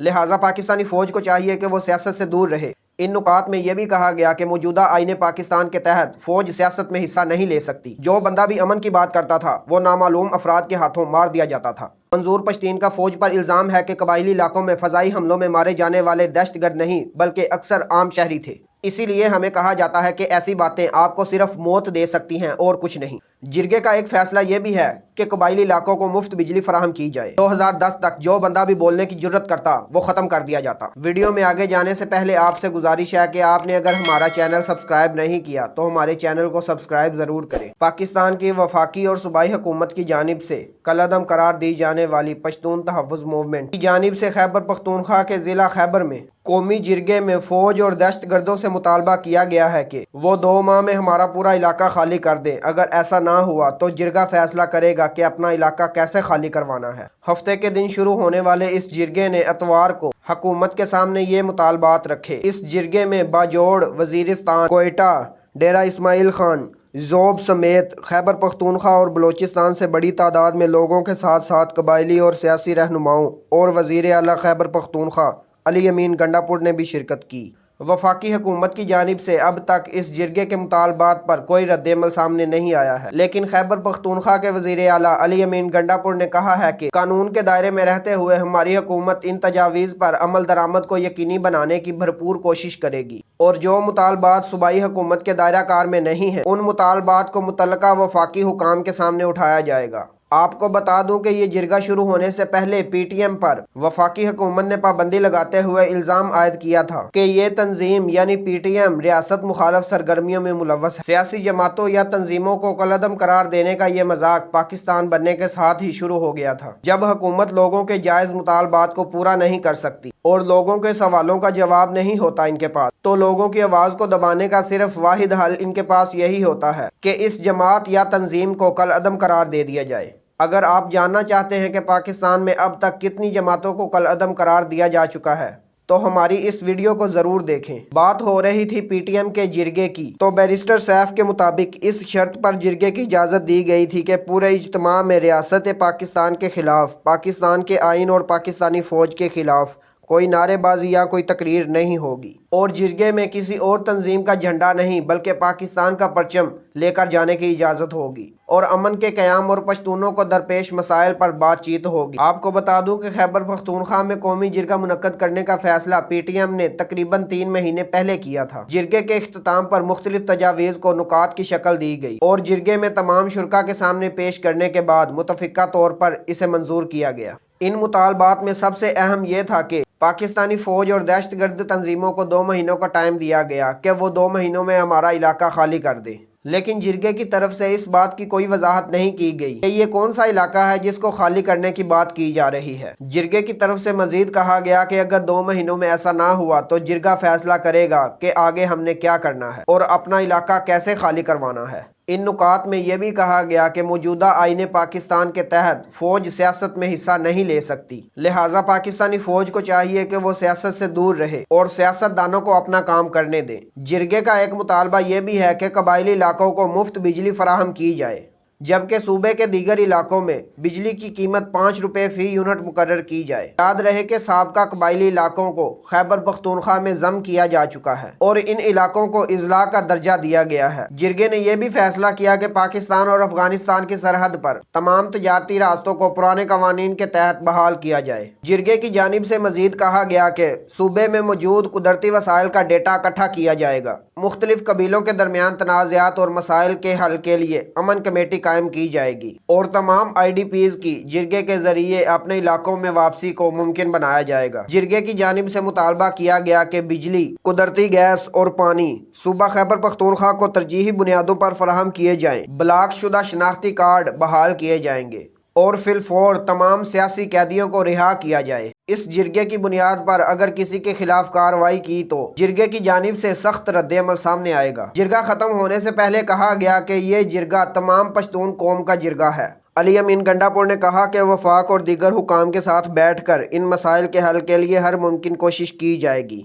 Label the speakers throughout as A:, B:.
A: لہٰذا پاکستانی فوج کو چاہیے کہ وہ سیاست سے دور رہے۔ ان نکات میں یہ بھی کہا گیا کہ موجودہ آئین پاکستان کے تحت فوج سیاست میں حصہ نہیں لے سکتی۔ جو بندہ بھی امن کی بات کرتا تھا وہ نامعلوم افراد کے ہاتھوں مار دیا جاتا تھا۔ منظور پشتین کا فوج پر الزام ہے کہ قبائلی علاقوں میں فضائی حملوں میں مارے جانے والے دہشت گرد نہیں بلکہ اکثر عام شہری تھے۔ اسی لیے ہمیں کہا جاتا ہے کہ ایسی باتیں آپ کو صرف موت دے سکتی ہیں اور کچھ نہیں۔ جرگے کا ایک فیصلہ یہ بھی ہے کہ قبائلی علاقوں کو مفت بجلی فراہم کی جائے۔ 2010 تک جو بندہ بھی بولنے کی جرت کرتا وہ ختم کر دیا جاتا۔ ویڈیو میں آگے جانے سے پہلے آپ سے گزارش ہے کہ آپ نے اگر ہمارا چینل سبسکرائب نہیں کیا تو ہمارے چینل کو سبسکرائب ضرور کریں۔ پاکستان کی وفاقی اور صوبائی حکومت کی جانب سے کالعدم قرار دی جانے والی پشتون تحفظ موومنٹ کی جانب سے خیبر پختونخوا کے ضلع خیبر میں قومی جرگے میں فوج اور دہشت گردوں سے مطالبہ کیا گیا ہے کہ وہ 2 ماہ میں ہمارا پورا علاقہ خالی کر دیں۔ اگر ایسا نہ ہوا تو جرگہ فیصلہ کرے گا کہ اپنا علاقہ کیسے خالی کروانا ہے۔ ہفتے کے دن شروع ہونے والے اس جرگے نے اتوار کو حکومت کے سامنے یہ مطالبات رکھے۔ اس جرگے میں باجوڑ، وزیرستان، کوئٹہ، ڈیرہ اسماعیل خان، زوب سمیت خیبر پختونخوا اور بلوچستان سے بڑی تعداد میں لوگوں کے ساتھ ساتھ قبائلی اور سیاسی رہنماؤں اور وزیر اعلیٰ خیبر پختونخوا علی امین گنڈاپور نے بھی شرکت کی۔ وفاقی حکومت کی جانب سے اب تک اس جرگے کے مطالبات پر کوئی رد عمل سامنے نہیں آیا ہے، لیکن خیبر پختونخوا کے وزیر اعلیٰ علی امین گنڈاپور نے کہا ہے کہ قانون کے دائرے میں رہتے ہوئے ہماری حکومت ان تجاویز پر عمل درآمد کو یقینی بنانے کی بھرپور کوشش کرے گی، اور جو مطالبات صوبائی حکومت کے دائرہ کار میں نہیں ہیں ان مطالبات کو متعلقہ وفاقی حکام کے سامنے اٹھایا جائے گا۔ آپ کو بتا دوں کہ یہ جرگہ شروع ہونے سے پہلے پی ٹی ایم پر وفاقی حکومت نے پابندی لگاتے ہوئے الزام عائد کیا تھا کہ یہ تنظیم یعنی پی ٹی ایم ریاست مخالف سرگرمیوں میں ملوث ہے۔ سیاسی جماعتوں یا تنظیموں کو کالعدم قرار دینے کا یہ مذاق پاکستان بننے کے ساتھ ہی شروع ہو گیا تھا۔ جب حکومت لوگوں کے جائز مطالبات کو پورا نہیں کر سکتی اور لوگوں کے سوالوں کا جواب نہیں ہوتا ان کے پاس، تو لوگوں کی آواز کو دبانے کا صرف واحد حل ان کے پاس یہی ہوتا ہے کہ اس جماعت یا تنظیم کو کالعدم قرار دے دیا جائے۔ اگر آپ جاننا چاہتے ہیں کہ پاکستان میں اب تک کتنی جماعتوں کو کالعدم قرار دیا جا چکا ہے تو ہماری اس ویڈیو کو ضرور دیکھیں۔ بات ہو رہی تھی پی ٹی ایم کے جرگے کی، تو بیرسٹر سیف کے مطابق اس شرط پر جرگے کی اجازت دی گئی تھی کہ پورے اجتماع میں ریاست پاکستان کے خلاف، پاکستان کے آئین اور پاکستانی فوج کے خلاف کوئی نعرے بازی یا کوئی تقریر نہیں ہوگی، اور جرگے میں کسی اور تنظیم کا جھنڈا نہیں بلکہ پاکستان کا پرچم لے کر جانے کی اجازت ہوگی، اور امن کے قیام اور پشتونوں کو درپیش مسائل پر بات چیت ہوگی۔ آپ کو بتا دوں کہ خیبر پختونخوا میں قومی جرگہ منعقد کرنے کا فیصلہ پی ٹی ایم نے تقریباً 3 مہینے پہلے کیا تھا۔ جرگے کے اختتام پر مختلف تجاویز کو نکات کی شکل دی گئی اور جرگے میں تمام شرکاء کے سامنے پیش کرنے کے بعد متفقہ طور پر اسے منظور کیا گیا۔ ان مطالبات میں سب سے اہم یہ تھا کہ پاکستانی فوج اور دہشت گرد تنظیموں کو 2 مہینوں کا ٹائم دیا گیا کہ وہ 2 مہینوں میں ہمارا علاقہ خالی کر دیں، لیکن جرگے کی طرف سے اس بات کی کوئی وضاحت نہیں کی گئی کہ یہ کون سا علاقہ ہے جس کو خالی کرنے کی بات کی جا رہی ہے۔ جرگے کی طرف سے مزید کہا گیا کہ اگر 2 مہینوں میں ایسا نہ ہوا تو جرگہ فیصلہ کرے گا کہ آگے ہم نے کیا کرنا ہے اور اپنا علاقہ کیسے خالی کروانا ہے۔ ان نکات میں یہ بھی کہا گیا کہ موجودہ آئین پاکستان کے تحت فوج سیاست میں حصہ نہیں لے سکتی، لہٰذا پاکستانی فوج کو چاہیے کہ وہ سیاست سے دور رہے اور سیاست دانوں کو اپنا کام کرنے دیں۔ جرگے کا ایک مطالبہ یہ بھی ہے کہ قبائلی علاقوں کو مفت بجلی فراہم کی جائے، جبکہ صوبے کے دیگر علاقوں میں بجلی کی قیمت 5 روپے فی یونٹ مقرر کی جائے۔ یاد رہے کہ سابقہ قبائلی علاقوں کو خیبر پختونخوا میں ضم کیا جا چکا ہے اور ان علاقوں کو اضلاع کا درجہ دیا گیا ہے۔ جرگے نے یہ بھی فیصلہ کیا کہ پاکستان اور افغانستان کی سرحد پر تمام تجارتی راستوں کو پرانے قوانین کے تحت بحال کیا جائے۔ جرگے کی جانب سے مزید کہا گیا کہ صوبے میں موجود قدرتی وسائل کا ڈیٹا اکٹھا کیا جائے گا، مختلف قبیلوں کے درمیان تنازعات اور مسائل کے حل کے لیے امن کمیٹی قائم کی جائے گی، اور تمام آئی ڈی پیز کی جرگے کے ذریعے اپنے علاقوں میں واپسی کو ممکن بنایا جائے گا۔ جرگے کی جانب سے مطالبہ کیا گیا کہ بجلی، قدرتی گیس اور پانی صوبہ خیبر پختونخوا کو ترجیحی بنیادوں پر فراہم کیے جائیں، بلاک شدہ شناختی کارڈ بحال کیے جائیں گے اور فی الفور تمام سیاسی قیدیوں کو رہا کیا جائے۔ اس جرگے کی بنیاد پر اگر کسی کے خلاف کارروائی کی تو جرگے کی جانب سے سخت رد عمل سامنے آئے گا۔ جرگہ ختم ہونے سے پہلے کہا گیا کہ یہ جرگہ تمام پشتون قوم کا جرگہ ہے۔ علی امین گنڈاپور نے کہا کہ وفاق اور دیگر حکام کے ساتھ بیٹھ کر ان مسائل کے حل کے لیے ہر ممکن کوشش کی جائے گی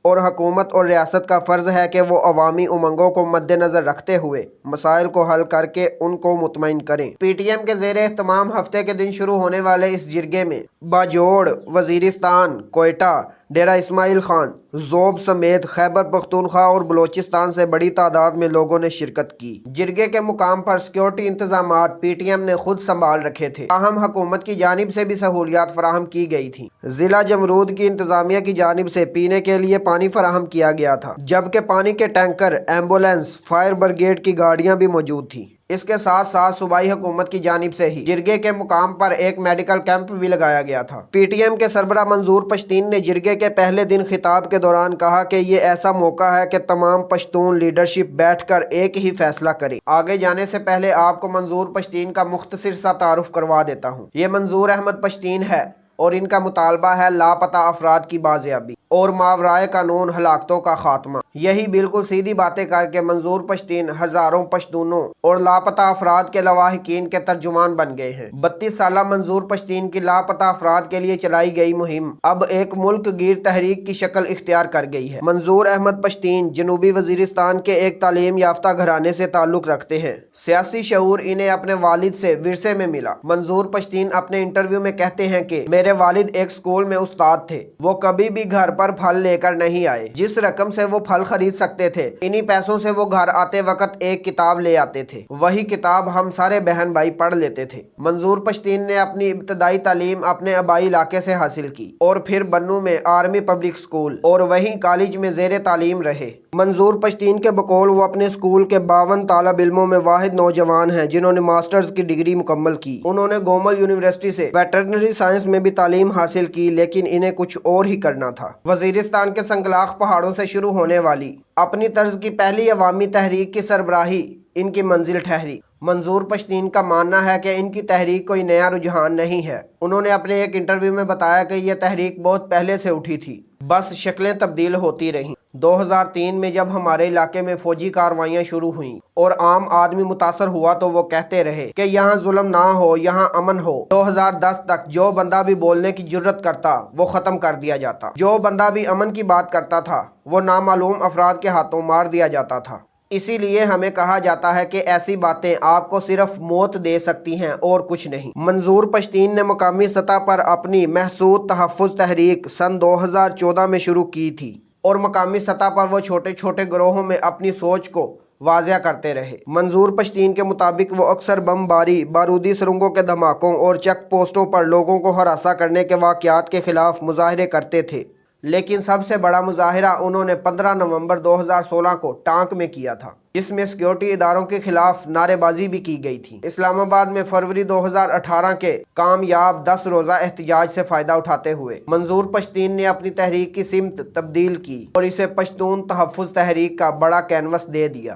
A: اور حکومت اور ریاست کا فرض ہے کہ وہ عوامی امنگوں کو مد نظر رکھتے ہوئے مسائل کو حل کر کے ان کو مطمئن کریں۔ پی ٹی ایم کے زیر اہتمام ہفتے کے دن شروع ہونے والے اس جرگے میں باجوڑ، وزیرستان، کوئٹہ، ڈیرہ اسماعیل خان، ذوب سمیت خیبر پختونخوا اور بلوچستان سے بڑی تعداد میں لوگوں نے شرکت کی۔ جرگے کے مقام پر سیکورٹی انتظامات پی ٹی ایم نے خود سنبھال رکھے تھے، تاہم حکومت کی جانب سے بھی سہولیات فراہم کی گئی تھیں۔ ضلع جمرود کی انتظامیہ کی جانب سے پینے کے لیے پانی فراہم کیا گیا تھا، جبکہ پانی کے ٹینکر، ایمبولینس، فائر بریگیڈ کی گاڑیاں بھی موجود تھیں۔ اس کے ساتھ ساتھ صوبائی حکومت کی جانب سے ہی جرگے کے مقام پر ایک میڈیکل کیمپ بھی لگایا گیا تھا۔ پی ٹی ایم کے سربراہ منظور پشتین نے جرگے کے پہلے دن خطاب کے دوران کہا کہ یہ ایسا موقع ہے کہ تمام پشتون لیڈرشپ بیٹھ کر ایک ہی فیصلہ کرے۔ آگے جانے سے پہلے آپ کو منظور پشتین کا مختصر سا تعارف کروا دیتا ہوں۔ یہ منظور احمد پشتین ہے اور ان کا مطالبہ ہے لاپتہ افراد کی بازیابی اور ماورائے قانون ہلاکتوں کا خاتمہ۔ یہی بالکل سیدھی باتیں کر کے منظور پشتین ہزاروں پشتونوں اور لاپتہ افراد کے لواحقین کے ترجمان بن گئے ہیں۔ 32 سالہ منظور پشتین کی لاپتہ افراد کے لیے چلائی گئی مہم اب ایک ملک گیر تحریک کی شکل اختیار کر گئی ہے۔ منظور احمد پشتین جنوبی وزیرستان کے ایک تعلیم یافتہ گھرانے سے تعلق رکھتے ہیں۔ سیاسی شعور انہیں اپنے والد سے ورثے میں ملا۔ منظور پشتین اپنے انٹرویو میں کہتے ہیں کہ میرے والد ایک اسکول میں استاد تھے، وہ کبھی بھی گھر پر پھل لے کر نہیں آئے۔ جس رقم سے وہ پھل خرید سکتے تھے، انہی پیسوں سے وہ گھر آتے وقت ایک کتاب لے آتے تھے، وہی کتاب ہم سارے بہن بھائی پڑھ لیتے تھے۔ منظور پشتین نے اپنی ابتدائی تعلیم اپنے آبائی علاقے سے حاصل کی اور پھر بنوں میں آرمی پبلک اسکول اور وہیں کالج میں زیر تعلیم رہے۔ منظور پشتین کے بقول وہ اپنے اسکول کے 52 طالب علموں میں واحد نوجوان ہیں جنہوں نے ماسٹرز کی ڈگری مکمل کی۔ انہوں نے گومل یونیورسٹی سے ویٹرنری سائنس میں بھی تعلیم حاصل کی، لیکن انہیں کچھ اور ہی کرنا تھا۔ وزیرستان کے سنگلاخ پہاڑوں سے شروع ہونے والی اپنی طرز کی پہلی عوامی تحریک کی سربراہی ان کی منزل ٹھہری۔ منظور پشتین کا ماننا ہے کہ ان کی تحریک کوئی نیا رجحان نہیں ہے۔ انہوں نے اپنے ایک انٹرویو میں بتایا کہ یہ تحریک بہت پہلے سے اٹھی تھی، بس شکلیں تبدیل ہوتی رہیں۔ 2003 میں جب ہمارے علاقے میں فوجی کارروائیاں شروع ہوئیں اور عام آدمی متاثر ہوا تو وہ کہتے رہے کہ یہاں ظلم نہ ہو، یہاں امن ہو۔ 2010 تک جو بندہ بھی بولنے کی جرت کرتا وہ ختم کر دیا جاتا، جو بندہ بھی امن کی بات کرتا تھا وہ نامعلوم افراد کے ہاتھوں مار دیا جاتا تھا۔ اسی لیے ہمیں کہا جاتا ہے کہ ایسی باتیں آپ کو صرف موت دے سکتی ہیں اور کچھ نہیں۔ منظور پشتین نے مقامی سطح پر اپنی محسود تحفظ تحریک سن 2014 میں شروع کی تھی اور مقامی سطح پر وہ چھوٹے چھوٹے گروہوں میں اپنی سوچ کو واضح کرتے رہے۔ منظور پشتین کے مطابق وہ اکثر بم باری، بارودی سرنگوں کے دھماکوں اور چیک پوسٹوں پر لوگوں کو ہراساں کرنے کے واقعات کے خلاف مظاہرے کرتے تھے، لیکن سب سے بڑا مظاہرہ انہوں نے 15 نومبر 2016 کو ٹانک میں کیا تھا، جس میں سیکورٹی اداروں کے خلاف نعرے بازی بھی کی گئی تھی۔ اسلام آباد میں فروری 2018 کے کامیاب 10 روزہ احتجاج سے فائدہ اٹھاتے ہوئے منظور پشتین نے اپنی تحریک کی سمت تبدیل کی اور اسے پشتون تحفظ تحریک کا بڑا کینوس دے دیا،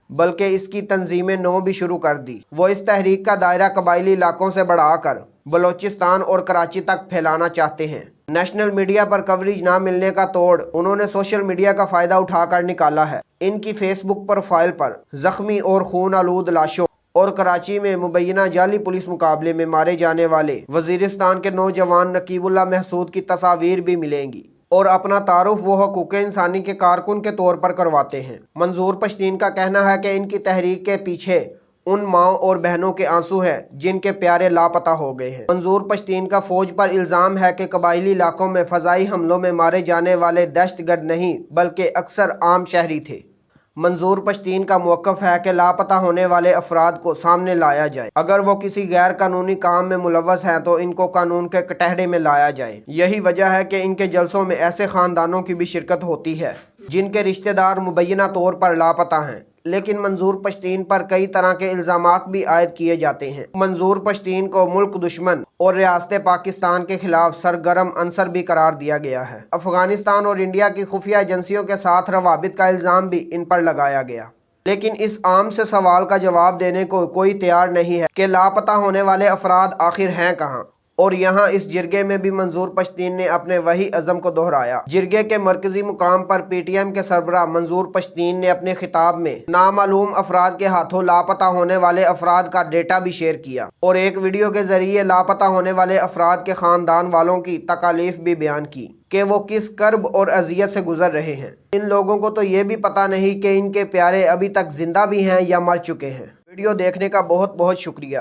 A: بلکہ اس کی تنظیمیں نو بھی شروع کر دی۔ وہ اس تحریک کا دائرہ قبائلی علاقوں سے بڑھا کر بلوچستان اور کراچی تک پھیلانا چاہتے ہیں۔ نیشنل میڈیا پر کوریج نہ ملنے کا توڑ انہوں نے سوشل میڈیا کا فائدہ اٹھا کر نکالا ہے۔ ان کی فیس بک پروفائل پر زخمی اور خون آلود لاشوں اور کراچی میں مبینہ جعلی پولیس مقابلے میں مارے جانے والے وزیرستان کے نوجوان نقیب اللہ محسود کی تصاویر بھی ملیں گی، اور اپنا تعارف وہ حقوق انسانی کے کارکن کے طور پر کرواتے ہیں۔ منظور پشتین کا کہنا ہے کہ ان کی تحریک کے پیچھے ان ماؤں اور بہنوں کے آنسو ہیں جن کے پیارے لاپتہ ہو گئے ہیں۔ منظور پشتین کا فوج پر الزام ہے کہ قبائلی علاقوں میں فضائی حملوں میں مارے جانے والے دہشت گرد نہیں بلکہ اکثر عام شہری تھے۔ منظور پشتین کا موقف ہے کہ لاپتہ ہونے والے افراد کو سامنے لایا جائے، اگر وہ کسی غیر قانونی کام میں ملوث ہیں تو ان کو قانون کے کٹہرے میں لایا جائے۔ یہی وجہ ہے کہ ان کے جلسوں میں ایسے خاندانوں کی بھی شرکت ہوتی ہے جن کے رشتہ دار مبینہ طور پر لاپتہ ہیں، لیکن منظور پشتین پر کئی طرح کے الزامات بھی عائد کیے جاتے ہیں۔ منظور پشتین کو ملک دشمن اور ریاست پاکستان کے خلاف سرگرم عنصر بھی قرار دیا گیا ہے۔ افغانستان اور انڈیا کی خفیہ ایجنسیوں کے ساتھ روابط کا الزام بھی ان پر لگایا گیا، لیکن اس عام سے سوال کا جواب دینے کو کوئی تیار نہیں ہے کہ لاپتہ ہونے والے افراد آخر ہیں کہاں۔ اور یہاں اس جرگے میں بھی منظور پشتین نے اپنے وہی عزم کو دہرایا۔ جرگے کے مرکزی مقام پر پی ٹی ایم کے سربراہ منظور پشتین نے اپنے خطاب میں نامعلوم افراد کے ہاتھوں لاپتہ ہونے والے افراد کا ڈیٹا بھی شیئر کیا اور ایک ویڈیو کے ذریعے لاپتہ ہونے والے افراد کے خاندان والوں کی تکالیف بھی بیان کی کہ وہ کس کرب اور اذیت سے گزر رہے ہیں۔ ان لوگوں کو تو یہ بھی پتہ نہیں کہ ان کے پیارے ابھی تک زندہ بھی ہیں یا مر چکے ہیں۔ ویڈیو دیکھنے کا بہت بہت شکریہ۔